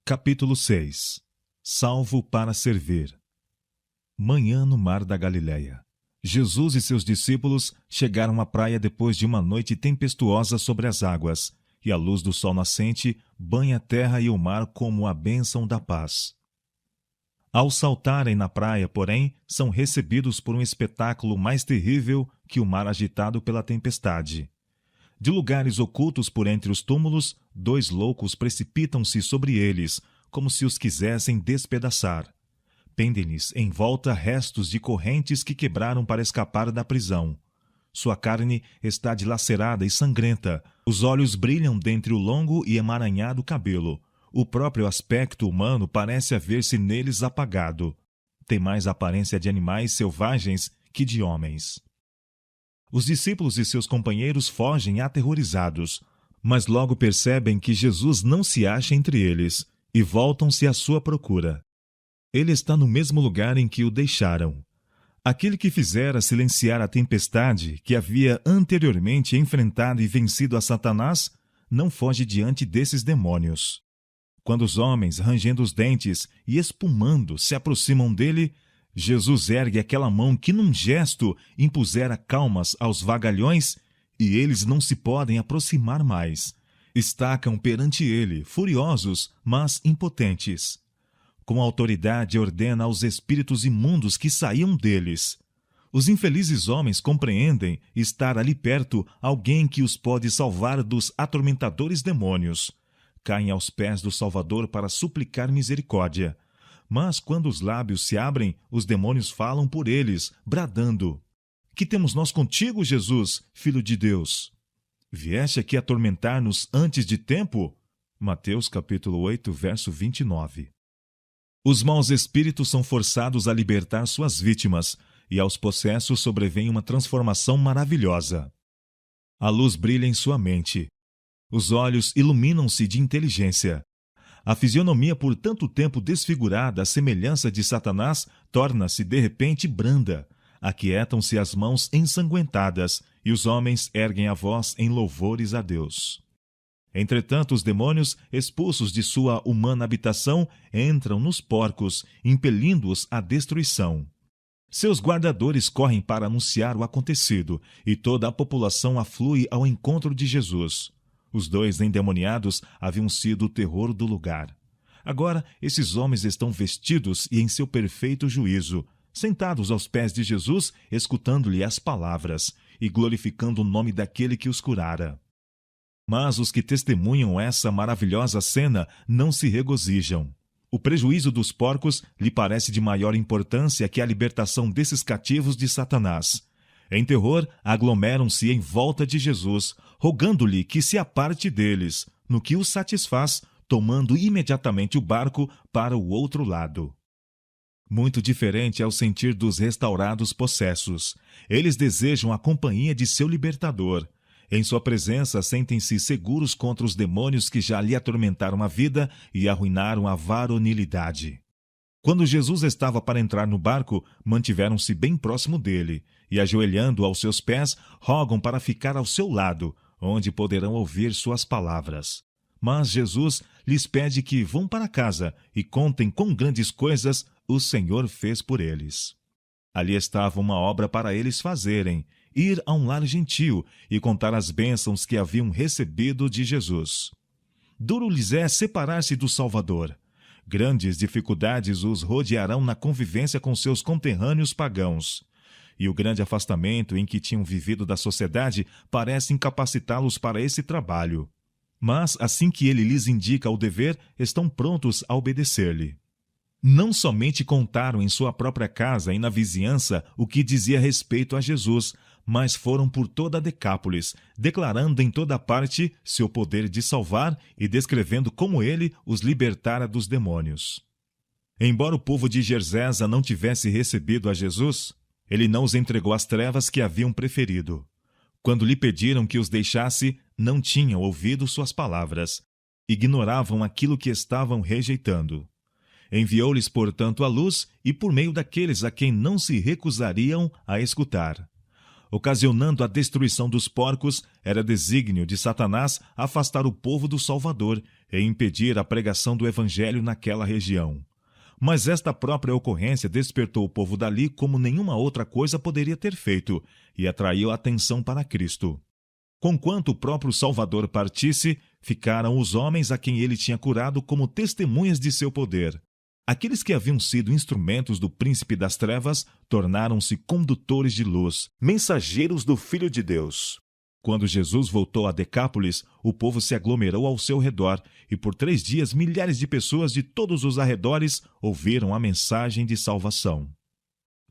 Capítulo 6. Salvo para servir. Manhã no mar da Galileia. Jesus e seus discípulos chegaram à praia depois de uma noite tempestuosa sobre as águas, e a luz do sol nascente banha a terra e o mar como a bênção da paz. Ao saltarem na praia, porém, são recebidos por um espetáculo mais terrível que o mar agitado pela tempestade. De lugares ocultos por entre os túmulos, 2 loucos precipitam-se sobre eles, como se os quisessem despedaçar. Pendem-lhes em volta restos de correntes que quebraram para escapar da prisão. Sua carne está dilacerada e sangrenta, os olhos brilham dentre o longo e emaranhado cabelo. O próprio aspecto humano parece haver-se neles apagado. Tem mais aparência de animais selvagens que de homens. Os discípulos e seus companheiros fogem aterrorizados, mas logo percebem que Jesus não se acha entre eles e voltam-se à sua procura. Ele está no mesmo lugar em que o deixaram. Aquele que fizera silenciar a tempestade, que havia anteriormente enfrentado e vencido a Satanás, não foge diante desses demônios. Quando os homens, rangendo os dentes e espumando, se aproximam dele, Jesus ergue aquela mão que num gesto impusera calmas aos vagalhões, e eles não se podem aproximar mais. Estacam perante ele, furiosos, mas impotentes. Com autoridade ordena aos espíritos imundos que saíam deles. Os infelizes homens compreendem estar ali perto alguém que os pode salvar dos atormentadores demônios. Caem aos pés do Salvador para suplicar misericórdia. Mas quando os lábios se abrem, os demônios falam por eles, bradando: "Que temos nós contigo, Jesus, Filho de Deus? Vieste aqui atormentar-nos antes de tempo?" Mateus capítulo 8, verso 29. Os maus espíritos são forçados a libertar suas vítimas, e aos possessos sobrevém uma transformação maravilhosa. A luz brilha em sua mente. Os olhos iluminam-se de inteligência. A fisionomia por tanto tempo desfigurada à semelhança de Satanás torna-se de repente branda. Aquietam-se as mãos ensanguentadas e os homens erguem a voz em louvores a Deus. Entretanto, os demônios, expulsos de sua humana habitação, entram nos porcos, impelindo-os à destruição. Seus guardadores correm para anunciar o acontecido e toda a população aflui ao encontro de Jesus. Os 2 endemoniados haviam sido o terror do lugar. Agora, esses homens estão vestidos e em seu perfeito juízo, sentados aos pés de Jesus, escutando-lhe as palavras e glorificando o nome daquele que os curara. Mas os que testemunham essa maravilhosa cena não se regozijam. O prejuízo dos porcos lhe parece de maior importância que a libertação desses cativos de Satanás. Em terror, aglomeram-se em volta de Jesus, rogando-lhe que se aparte deles, no que os satisfaz, tomando imediatamente o barco para o outro lado. Muito diferente é o sentir dos restaurados possessos. Eles desejam a companhia de seu libertador. Em sua presença, sentem-se seguros contra os demônios que já lhe atormentaram a vida e arruinaram a varonilidade. Quando Jesus estava para entrar no barco, mantiveram-se bem próximo dele, e ajoelhando aos seus pés, rogam para ficar ao seu lado, onde poderão ouvir suas palavras. Mas Jesus lhes pede que vão para casa e contem quão grandes coisas o Senhor fez por eles. Ali estava uma obra para eles fazerem, ir a um lar gentio e contar as bênçãos que haviam recebido de Jesus. Duro lhes é separar-se do Salvador. Grandes dificuldades os rodearão na convivência com seus conterrâneos pagãos. E o grande afastamento em que tinham vivido da sociedade parece incapacitá-los para esse trabalho. Mas, assim que ele lhes indica o dever, estão prontos a obedecer-lhe. Não somente contaram em sua própria casa e na vizinhança o que dizia respeito a Jesus, mas foram por toda a Decápolis, declarando em toda parte seu poder de salvar e descrevendo como ele os libertara dos demônios. Embora o povo de Gersesa não tivesse recebido a Jesus, ele não os entregou às trevas que haviam preferido. Quando lhe pediram que os deixasse, não tinham ouvido suas palavras. Ignoravam aquilo que estavam rejeitando. Enviou-lhes, portanto, a luz, e por meio daqueles a quem não se recusariam a escutar. ocasionando a destruição dos porcos, era desígnio de Satanás afastar o povo do Salvador e impedir a pregação do Evangelho naquela região. Mas esta própria ocorrência despertou o povo dali como nenhuma outra coisa poderia ter feito e atraiu a atenção para Cristo. Conquanto o próprio Salvador partisse, ficaram os homens a quem ele tinha curado como testemunhas de seu poder. Aqueles que haviam sido instrumentos do príncipe das trevas tornaram-se condutores de luz, mensageiros do Filho de Deus. Quando Jesus voltou a Decápolis, o povo se aglomerou ao seu redor e por 3 dias milhares de pessoas de todos os arredores ouviram a mensagem de salvação.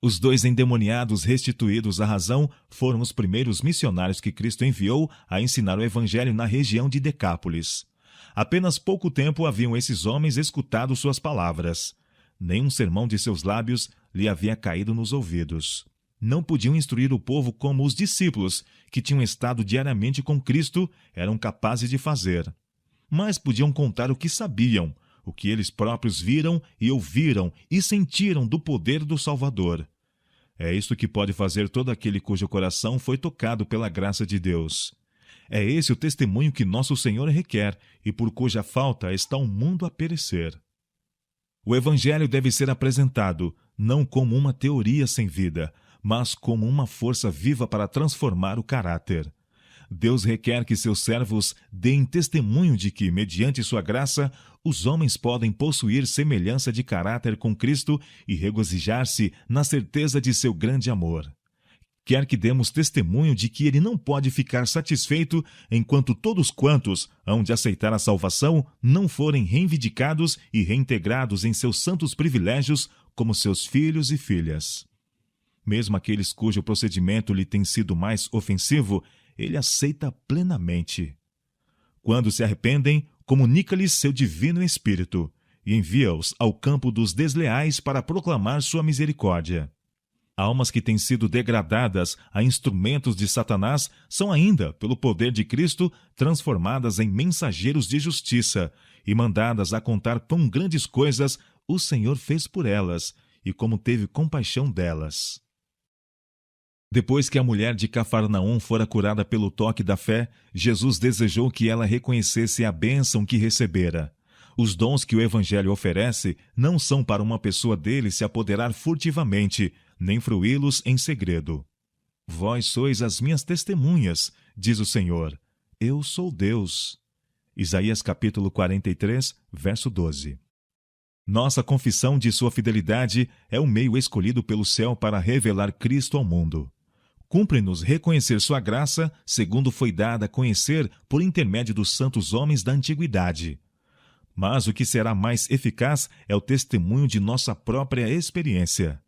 Os 2 endemoniados restituídos à razão foram os primeiros missionários que Cristo enviou a ensinar o Evangelho na região de Decápolis. Apenas pouco tempo haviam esses homens escutado suas palavras. Nenhum sermão de seus lábios lhe havia caído nos ouvidos. Não podiam instruir o povo como os discípulos, que tinham estado diariamente com Cristo, eram capazes de fazer. Mas podiam contar o que sabiam, o que eles próprios viram e ouviram e sentiram do poder do Salvador. É isso que pode fazer todo aquele cujo coração foi tocado pela graça de Deus. É esse o testemunho que nosso Senhor requer e por cuja falta está o mundo a perecer. O Evangelho deve ser apresentado não como uma teoria sem vida, mas como uma força viva para transformar o caráter. Deus requer que seus servos deem testemunho de que, mediante sua graça, os homens podem possuir semelhança de caráter com Cristo e regozijar-se na certeza de seu grande amor. Quer que demos testemunho de que ele não pode ficar satisfeito enquanto todos quantos hão de aceitar a salvação não forem reivindicados e reintegrados em seus santos privilégios como seus filhos e filhas. Mesmo aqueles cujo procedimento lhe tem sido mais ofensivo, ele aceita plenamente. Quando se arrependem, comunica-lhes seu divino Espírito e envia-os ao campo dos desleais para proclamar sua misericórdia. Almas que têm sido degradadas a instrumentos de Satanás são ainda, pelo poder de Cristo, transformadas em mensageiros de justiça e mandadas a contar quão grandes coisas o Senhor fez por elas e como teve compaixão delas. Depois que a mulher de Cafarnaum fora curada pelo toque da fé, Jesus desejou que ela reconhecesse a bênção que recebera. Os dons que o Evangelho oferece não são para uma pessoa dele se apoderar furtivamente, nem fruí-los em segredo. Vós sois as minhas testemunhas, diz o Senhor. Eu sou Deus. Isaías capítulo 43, verso 12. Nossa confissão de sua fidelidade é o meio escolhido pelo céu para revelar Cristo ao mundo. Cumpre-nos reconhecer sua graça, segundo foi dada a conhecer por intermédio dos santos homens da antiguidade. Mas o que será mais eficaz é o testemunho de nossa própria experiência.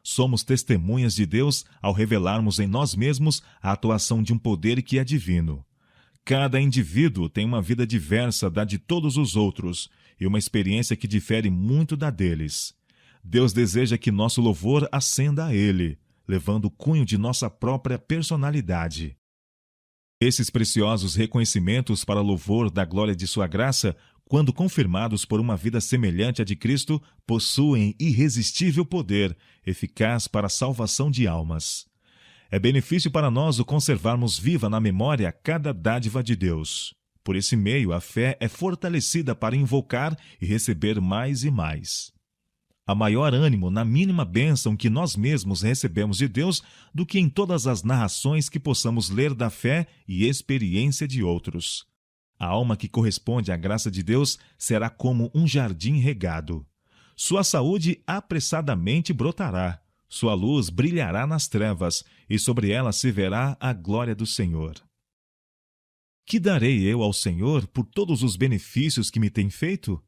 Somos testemunhas de Deus ao revelarmos em nós mesmos a atuação de um poder que é divino. Cada indivíduo tem uma vida diversa da de todos os outros e uma experiência que difere muito da deles. Deus deseja que nosso louvor ascenda a Ele, levando o cunho de nossa própria personalidade. Esses preciosos reconhecimentos para louvor da glória de sua graça, quando confirmados por uma vida semelhante à de Cristo, possuem irresistível poder, eficaz para a salvação de almas. É benefício para nós o conservarmos viva na memória cada dádiva de Deus. Por esse meio, a fé é fortalecida para invocar e receber mais e mais. Há maior ânimo na mínima bênção que nós mesmos recebemos de Deus do que em todas as narrações que possamos ler da fé e experiência de outros. A alma que corresponde à graça de Deus será como um jardim regado. Sua saúde apressadamente brotará, sua luz brilhará nas trevas, e sobre ela se verá a glória do Senhor. Que darei eu ao Senhor por todos os benefícios que me tem feito?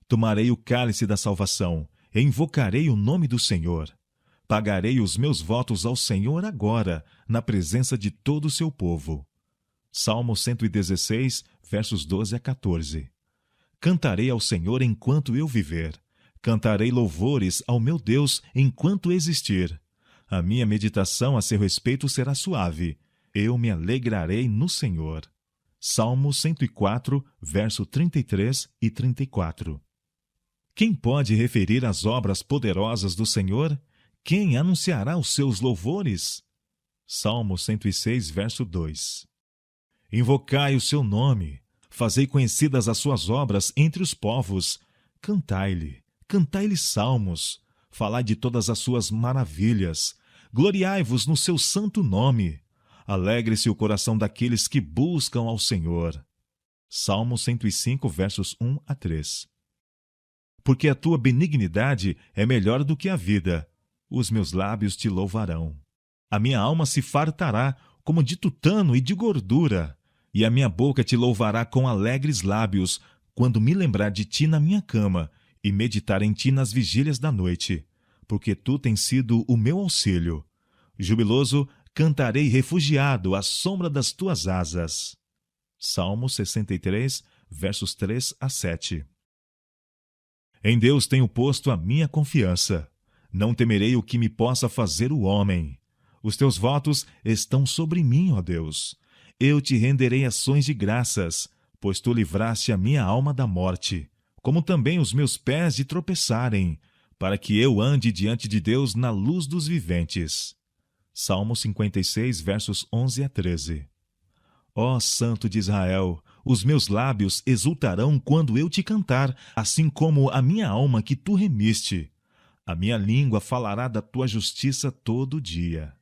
Tomarei o cálice da salvação, e invocarei o nome do Senhor. Pagarei os meus votos ao Senhor agora, na presença de todo o seu povo. Salmo 116, versos 12 a 14. Cantarei ao Senhor enquanto eu viver. Cantarei louvores ao meu Deus enquanto existir. A minha meditação a seu respeito será suave. Eu me alegrarei no Senhor. Salmo 104, verso 33 e 34. Quem pode referir as obras poderosas do Senhor? Quem anunciará os seus louvores? Salmo 106, verso 2. Invocai o seu nome, fazei conhecidas as suas obras entre os povos. Cantai-lhe salmos, falai de todas as suas maravilhas, gloriai-vos no seu santo nome. Alegre-se o coração daqueles que buscam ao Senhor. Salmo 105, versos 1 a 3. Porque a tua benignidade é melhor do que a vida, os meus lábios te louvarão. A minha alma se fartará como de tutano e de gordura, e a minha boca te louvará com alegres lábios, quando me lembrar de ti na minha cama e meditar em ti nas vigílias da noite, porque tu tens sido o meu auxílio. Jubiloso cantarei refugiado à sombra das tuas asas. Salmo 63, versos 3 a 7. Em Deus tenho posto a minha confiança. Não temerei o que me possa fazer o homem. Os teus votos estão sobre mim, ó Deus. Eu te renderei ações de graças, pois tu livraste a minha alma da morte, como também os meus pés de tropeçarem, para que eu ande diante de Deus na luz dos viventes. Salmo 56, versos 11 a 13. Ó Santo de Israel, os meus lábios exultarão quando eu te cantar, assim como a minha alma que tu remiste. A minha língua falará da tua justiça todo dia.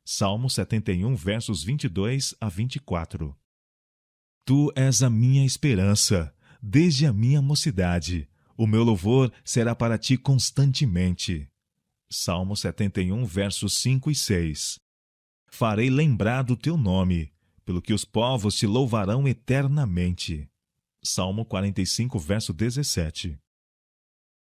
Salmo 71, versos 22 a 24. Tu és a minha esperança, desde a minha mocidade. O meu louvor será para ti constantemente. Salmo 71, versos 5 e 6. Farei lembrar do teu nome, pelo que os povos te louvarão eternamente. Salmo 45, verso 17.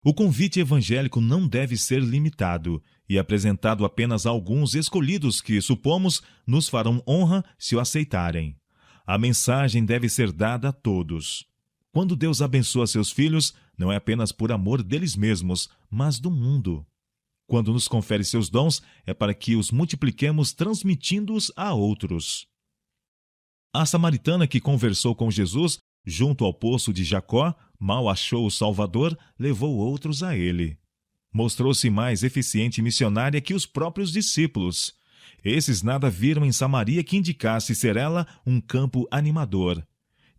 O convite evangélico não deve ser limitado e apresentado apenas a alguns escolhidos que, supomos, nos farão honra se o aceitarem. A mensagem deve ser dada a todos. Quando Deus abençoa seus filhos, não é apenas por amor deles mesmos, mas do mundo. Quando nos confere seus dons, é para que os multipliquemos transmitindo-os a outros. A samaritana que conversou com Jesus, junto ao poço de Jacó, mal achou o Salvador, levou outros a ele. Mostrou-se mais eficiente missionária que os próprios discípulos. Esses nada viram em Samaria que indicasse ser ela um campo animador.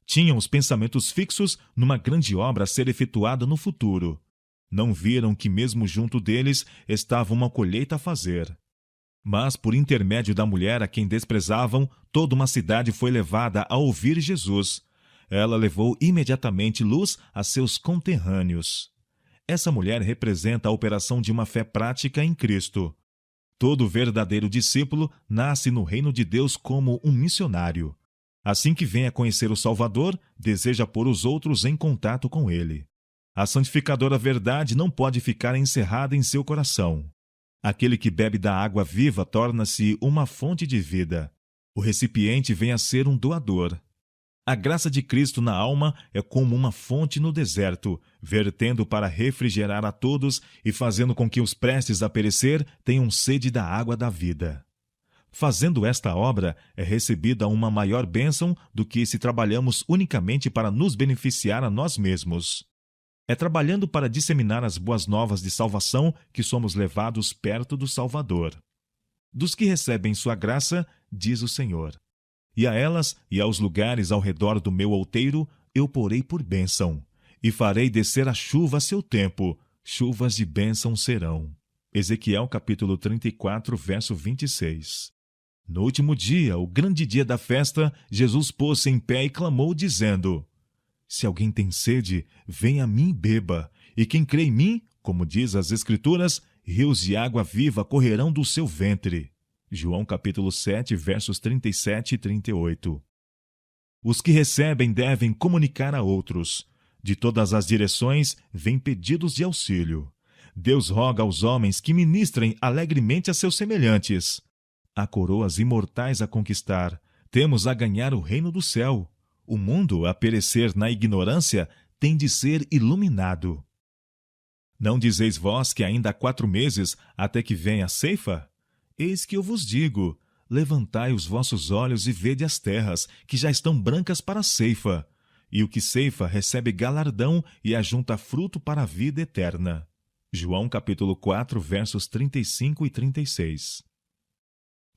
Tinham os pensamentos fixos numa grande obra a ser efetuada no futuro. Não viram que mesmo junto deles estava uma colheita a fazer. Mas, por intermédio da mulher a quem desprezavam, toda uma cidade foi levada a ouvir Jesus. Ela levou imediatamente luz a seus conterrâneos. Essa mulher representa a operação de uma fé prática em Cristo. Todo verdadeiro discípulo nasce no reino de Deus como um missionário. Assim que vem a conhecer o Salvador, deseja pôr os outros em contato com ele. A santificadora verdade não pode ficar encerrada em seu coração. Aquele que bebe da água viva torna-se uma fonte de vida. O recipiente vem a ser um doador. A graça de Cristo na alma é como uma fonte no deserto, vertendo para refrigerar a todos e fazendo com que os prestes a perecer tenham sede da água da vida. Fazendo esta obra, é recebida uma maior bênção do que se trabalhamos unicamente para nos beneficiar a nós mesmos. É trabalhando para disseminar as boas novas de salvação que somos levados perto do Salvador. Dos que recebem sua graça, diz o Senhor: e a elas e aos lugares ao redor do meu outeiro eu porei por bênção, e farei descer a chuva a seu tempo, chuvas de bênção serão. Ezequiel capítulo 34, verso 26. No último dia, o grande dia da festa, Jesus pôs-se em pé e clamou, dizendo: se alguém tem sede, venha a mim e beba, e quem crê em mim, como diz as Escrituras, rios de água viva correrão do seu ventre. João capítulo 7, versos 37 e 38. Os que recebem devem comunicar a outros. De todas as direções, vêm pedidos de auxílio. Deus roga aos homens que ministrem alegremente a seus semelhantes. Há coroas imortais a conquistar. Temos a ganhar o reino do céu. O mundo, a perecer na ignorância, tem de ser iluminado. Não dizeis vós que ainda há 4 meses até que venha a ceifa? Eis que eu vos digo: levantai os vossos olhos e vede as terras, que já estão brancas para a ceifa. E o que ceifa recebe galardão e ajunta fruto para a vida eterna. João capítulo 4, versos 35 e 36.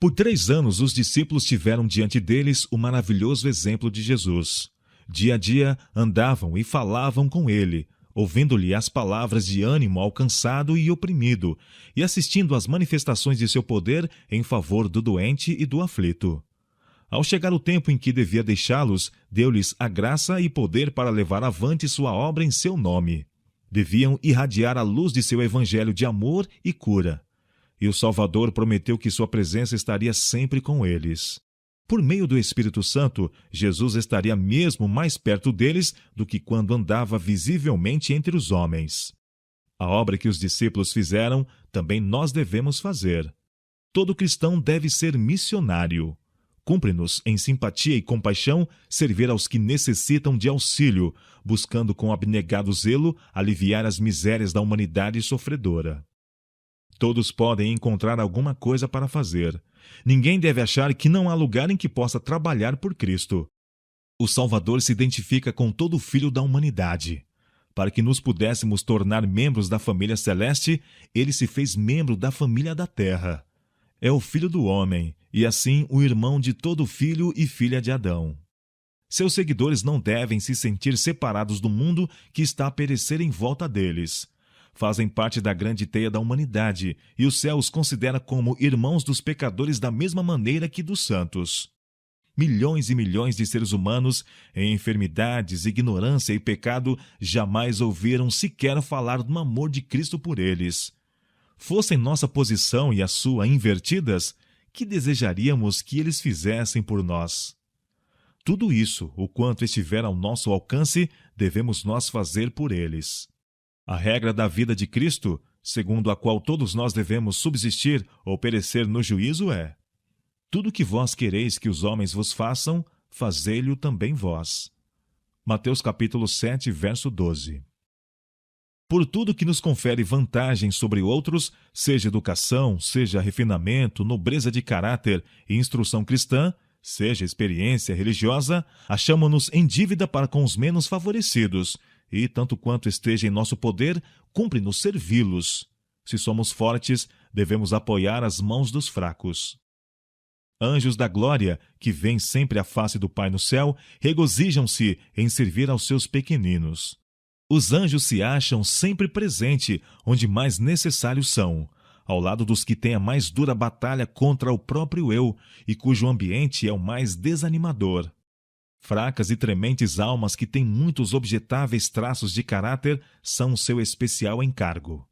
Por 3 anos, os discípulos tiveram diante deles o maravilhoso exemplo de Jesus. Dia a dia, andavam e falavam com ele, ouvindo-lhe as palavras de ânimo ao cansado e oprimido, e assistindo às manifestações de seu poder em favor do doente e do aflito. Ao chegar o tempo em que devia deixá-los, deu-lhes a graça e poder para levar avante sua obra em seu nome. Deviam irradiar a luz de seu evangelho de amor e cura. E o Salvador prometeu que sua presença estaria sempre com eles. Por meio do Espírito Santo, Jesus estaria mesmo mais perto deles do que quando andava visivelmente entre os homens. A obra que os discípulos fizeram, também nós devemos fazer. Todo cristão deve ser missionário. Cumpre-nos, em simpatia e compaixão, servir aos que necessitam de auxílio, buscando com abnegado zelo aliviar as misérias da humanidade sofredora. Todos podem encontrar alguma coisa para fazer. Ninguém deve achar que não há lugar em que possa trabalhar por Cristo. O Salvador se identifica com todo filho da humanidade. Para que nos pudéssemos tornar membros da família celeste, ele se fez membro da família da terra. É o Filho do homem, e assim o irmão de todo filho e filha de Adão. Seus seguidores não devem se sentir separados do mundo que está a perecer em volta deles. Fazem parte da grande teia da humanidade, e o céu os considera como irmãos dos pecadores da mesma maneira que dos santos. Milhões e milhões de seres humanos, em enfermidades, ignorância e pecado, jamais ouviram sequer falar do amor de Cristo por eles. Fossem nossa posição e a sua invertidas, que desejaríamos que eles fizessem por nós? Tudo isso, o quanto estiver ao nosso alcance, devemos nós fazer por eles. A regra da vida de Cristo, segundo a qual todos nós devemos subsistir ou perecer no juízo é: tudo que vós quereis que os homens vos façam, fazei-lhe também vós. Mateus capítulo 7, verso 12. Por tudo que nos confere vantagem sobre outros, seja educação, seja refinamento, nobreza de caráter e instrução cristã, seja experiência religiosa, achamo-nos em dívida para com os menos favorecidos, e, tanto quanto esteja em nosso poder, cumpre-nos servi-los. Se somos fortes, devemos apoiar as mãos dos fracos. Anjos da glória, que veem sempre a face do Pai no céu, regozijam-se em servir aos seus pequeninos. Os anjos se acham sempre presente onde mais necessários são, ao lado dos que têm a mais dura batalha contra o próprio eu e cujo ambiente é o mais desanimador. Fracas e trementes almas que têm muitos objetáveis traços de caráter são seu especial encargo.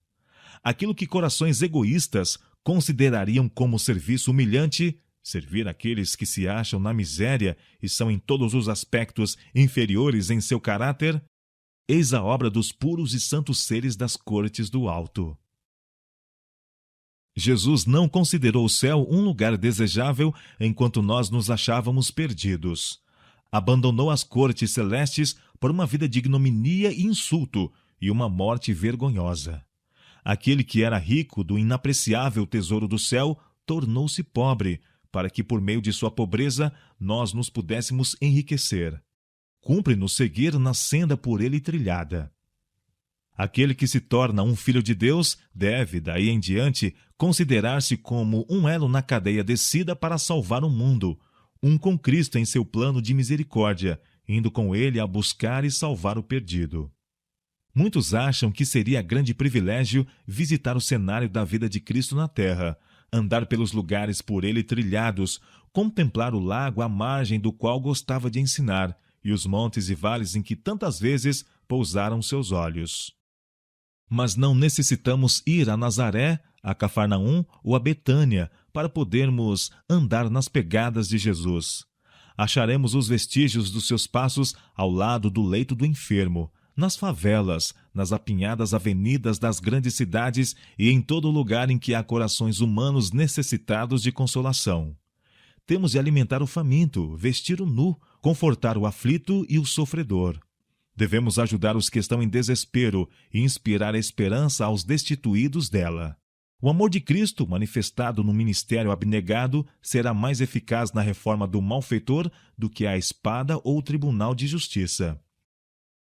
Aquilo que corações egoístas considerariam como serviço humilhante, servir aqueles que se acham na miséria e são em todos os aspectos inferiores em seu caráter, eis a obra dos puros e santos seres das cortes do alto. Jesus não considerou o céu um lugar desejável enquanto nós nos achávamos perdidos. Abandonou as cortes celestes por uma vida de ignominia e insulto e uma morte vergonhosa. Aquele que era rico do inapreciável tesouro do céu tornou-se pobre, para que por meio de sua pobreza nós nos pudéssemos enriquecer. Cumpre-nos seguir na senda por ele trilhada. Aquele que se torna um filho de Deus deve, daí em diante, considerar-se como um elo na cadeia descida para salvar o mundo, um com Cristo em seu plano de misericórdia, indo com ele a buscar e salvar o perdido. Muitos acham que seria grande privilégio visitar o cenário da vida de Cristo na terra, andar pelos lugares por ele trilhados, contemplar o lago à margem do qual gostava de ensinar, e os montes e vales em que tantas vezes pousaram seus olhos. Mas não necessitamos ir a Nazaré, a Cafarnaum ou a Betânia para podermos andar nas pegadas de Jesus. Acharemos os vestígios dos seus passos ao lado do leito do enfermo, nas favelas, nas apinhadas avenidas das grandes cidades e em todo lugar em que há corações humanos necessitados de consolação. Temos de alimentar o faminto, vestir o nu, confortar o aflito e o sofredor. Devemos ajudar os que estão em desespero e inspirar a esperança aos destituídos dela. O amor de Cristo, manifestado no ministério abnegado, será mais eficaz na reforma do malfeitor do que a espada ou o tribunal de justiça.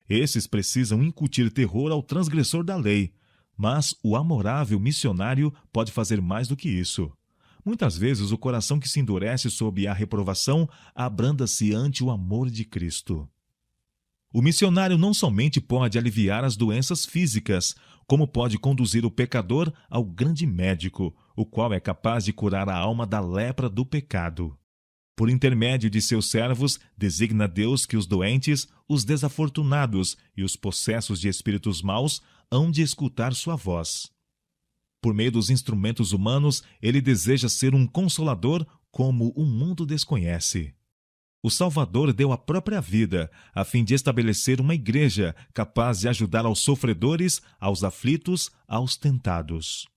Esses precisam incutir terror ao transgressor da lei, mas o amorável missionário pode fazer mais do que isso. Muitas vezes o coração que se endurece sob a reprovação abranda-se ante o amor de Cristo. O missionário não somente pode aliviar as doenças físicas, como pode conduzir o pecador ao grande médico, o qual é capaz de curar a alma da lepra do pecado. Por intermédio de seus servos, designa Deus que os doentes, os desafortunados e os possessos de espíritos maus hão de escutar sua voz. Por meio dos instrumentos humanos, ele deseja ser um consolador como o mundo desconhece. O Salvador deu a própria vida, a fim de estabelecer uma igreja capaz de ajudar aos sofredores, aos aflitos, aos tentados.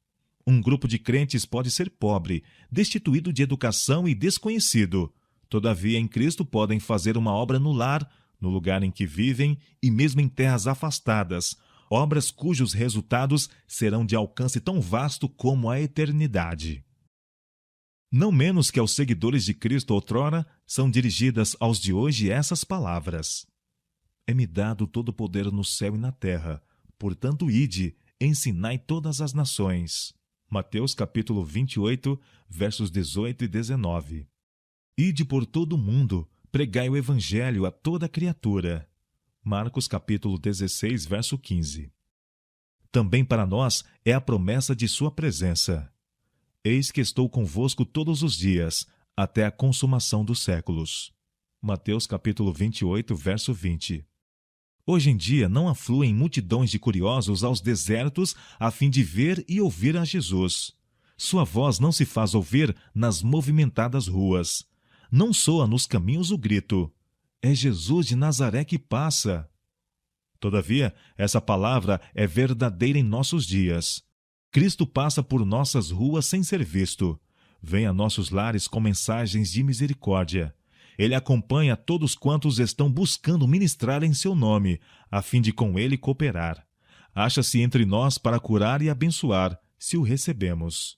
Um grupo de crentes pode ser pobre, destituído de educação e desconhecido. Todavia, em Cristo podem fazer uma obra no lar, no lugar em que vivem e mesmo em terras afastadas, obras cujos resultados serão de alcance tão vasto como a eternidade. Não menos que aos seguidores de Cristo outrora, são dirigidas aos de hoje essas palavras: É-me dado todo o poder no céu e na terra, portanto ide, ensinai todas as nações. Mateus capítulo 28, versos 18 e 19. Ide por todo o mundo, pregai o evangelho a toda criatura. Marcos capítulo 16, verso 15. Também para nós é a promessa de sua presença. Eis que estou convosco todos os dias, até a consumação dos séculos. Mateus capítulo 28, verso 20. Hoje em dia não afluem multidões de curiosos aos desertos a fim de ver e ouvir a Jesus. Sua voz não se faz ouvir nas movimentadas ruas. Não soa nos caminhos o grito: é Jesus de Nazaré que passa. Todavia, essa palavra é verdadeira em nossos dias. Cristo passa por nossas ruas sem ser visto. Vem a nossos lares com mensagens de misericórdia. Ele acompanha todos quantos estão buscando ministrar em seu nome, a fim de com ele cooperar. Acha-se entre nós para curar e abençoar, se o recebemos.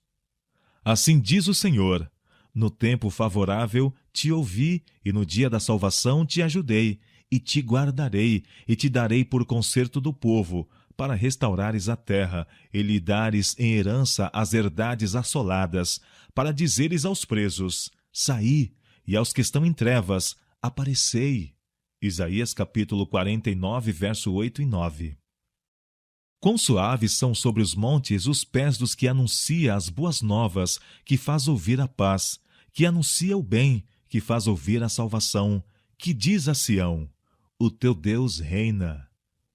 Assim diz o Senhor: no tempo favorável te ouvi, e no dia da salvação te ajudei, e te guardarei, e te darei por concerto do povo, para restaurares a terra, e lhe dares em herança as herdades assoladas, para dizeres aos presos: saí, e aos que estão em trevas: aparecei. Isaías capítulo 49, verso 8 e 9. Quão suaves são sobre os montes os pés dos que anuncia as boas novas, que faz ouvir a paz, que anuncia o bem, que faz ouvir a salvação, que diz a Sião: o teu Deus reina.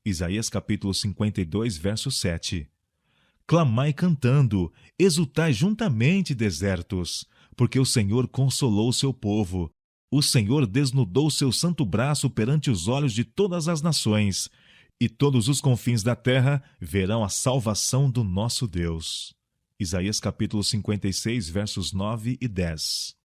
Isaías capítulo 52, verso 7. Clamai cantando, exultai juntamente, desertos, porque o Senhor consolou seu povo. O Senhor desnudou seu santo braço perante os olhos de todas as nações, e todos os confins da terra verão a salvação do nosso Deus. Isaías capítulo 56, versos 9 e 10.